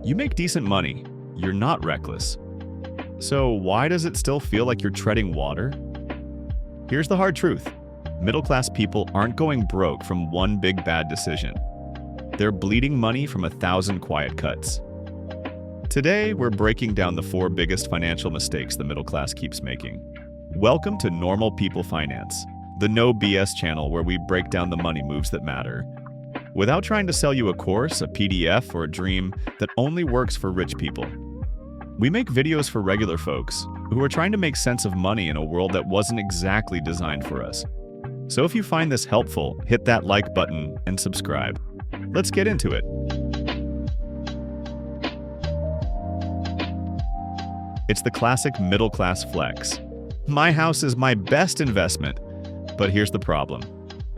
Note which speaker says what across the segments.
Speaker 1: You make decent money. You're not reckless. So why does it still feel like you're treading water? Here's the hard truth. Middle-class people aren't going broke from one big bad decision. They're bleeding money from 1,000 quiet cuts. Today, we're breaking down the 4 biggest financial mistakes the middle class keeps making. Welcome to Normal People Finance, the no BS channel where we break down the money moves that matter. Without trying to sell you a course, a PDF, or a dream that only works for rich people. We make videos for regular folks who are trying to make sense of money in a world that wasn't exactly designed for us. So if you find this helpful, hit that like button and subscribe. Let's get into it. It's the classic middle-class flex. My house is my best investment. But here's the problem.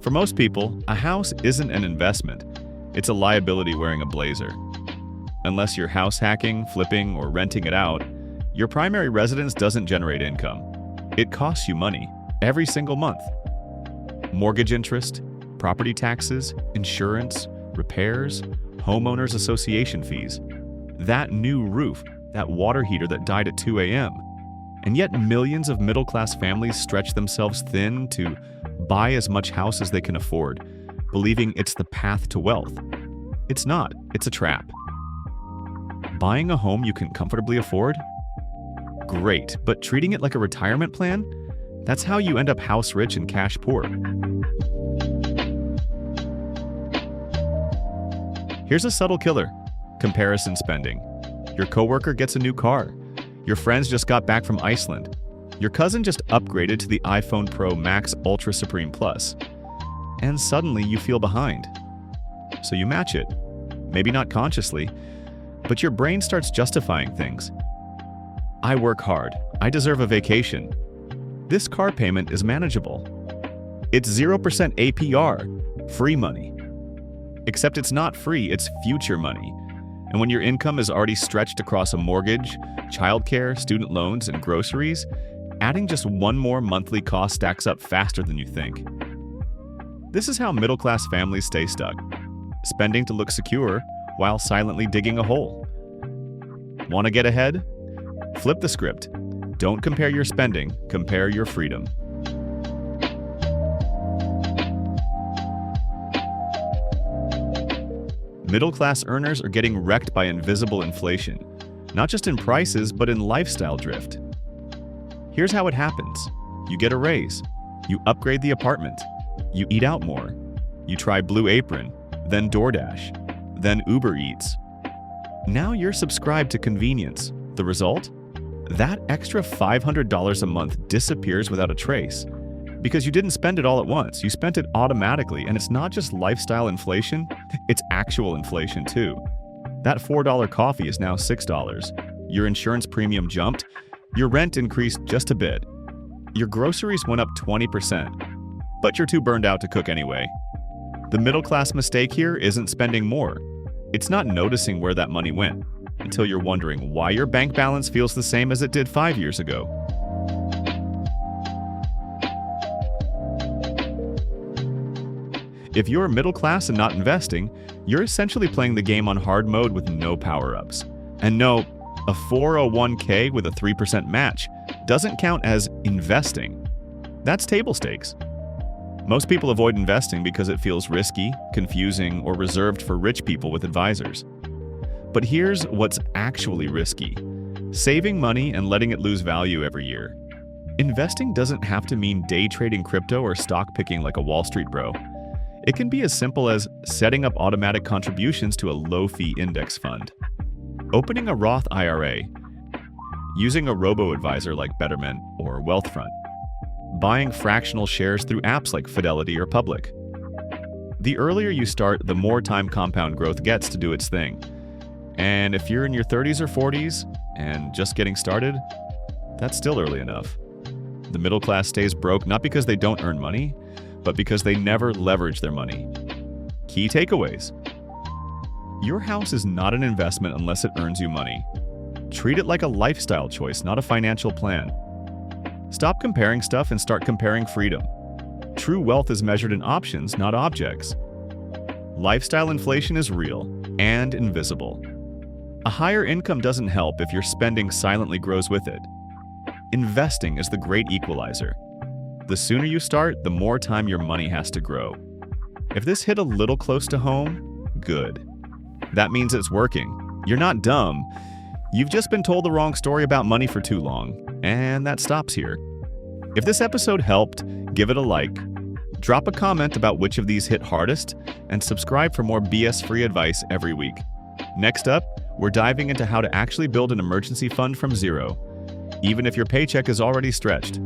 Speaker 1: For most people, a house isn't an investment. It's a liability wearing a blazer. Unless you're house hacking, flipping, or renting it out, your primary residence doesn't generate income. It costs you money every single month. Mortgage interest, property taxes, insurance, repairs, homeowners association fees. That new roof, that water heater that died at 2 a.m. And yet millions of middle-class families stretch themselves thin to buy as much house as they can afford, believing it's the path to wealth. It's not. It's a trap. Buying a home you can comfortably afford? Great, but treating it like a retirement plan? That's how you end up house rich and cash poor. Here's a subtle killer. Comparison spending. Your coworker gets a new car. Your friends just got back from Iceland. Your cousin just upgraded to the iPhone Pro Max Ultra Supreme Plus. And suddenly you feel behind. So you match it. Maybe not consciously, but your brain starts justifying things. I work hard. I deserve a vacation. This car payment is manageable. It's 0% APR, free money. Except it's not free, it's future money. And when your income is already stretched across a mortgage, childcare, student loans, and groceries, adding just one more monthly cost stacks up faster than you think. This is how middle-class families stay stuck, spending to look secure while silently digging a hole. Want to get ahead? Flip the script. Don't compare your spending, compare your freedom. Middle-class earners are getting wrecked by invisible inflation, not just in prices, but in lifestyle drift. Here's how it happens. You get a raise. You upgrade the apartment. You eat out more. You try Blue Apron, then DoorDash, then Uber Eats. Now you're subscribed to convenience. The result? That extra $500 a month disappears without a trace. Because you didn't spend it all at once, you spent it automatically, and it's not just lifestyle inflation, it's actual inflation too. That $4 coffee is now $6. Your insurance premium jumped, your rent increased just a bit. Your groceries went up 20%, but you're too burned out to cook anyway. The middle-class mistake here isn't spending more. It's not noticing where that money went, until you're wondering why your bank balance feels the same as it did 5 years ago. If you're middle class and not investing, you're essentially playing the game on hard mode with no power-ups. And no, a 401k with a 3% match doesn't count as investing. That's table stakes. Most people avoid investing because it feels risky, confusing, or reserved for rich people with advisors. But here's what's actually risky: saving money and letting it lose value every year. Investing doesn't have to mean day trading crypto or stock picking like a Wall Street bro. It can be as simple as setting up automatic contributions to a low-fee index fund, opening a Roth IRA, using a robo-advisor like Betterment or Wealthfront, buying fractional shares through apps like Fidelity or Public. The earlier you start, the more time compound growth gets to do its thing. And if you're in your 30s or 40s and just getting started, that's still early enough. The middle class stays broke not because they don't earn money, but because they never leverage their money. Key takeaways. Your house is not an investment unless it earns you money. Treat it like a lifestyle choice, not a financial plan. Stop comparing stuff and start comparing freedom. True wealth is measured in options, not objects. Lifestyle inflation is real and invisible. A higher income doesn't help if your spending silently grows with it. Investing is the great equalizer. The sooner you start, the more time your money has to grow. If this hit a little close to home, good. That means it's working. You're not dumb. You've just been told the wrong story about money for too long, and that stops here. If this episode helped, give it a like. Drop a comment about which of these hit hardest, and subscribe for more BS-free advice every week. Next up, we're diving into how to actually build an emergency fund from zero, even if your paycheck is already stretched.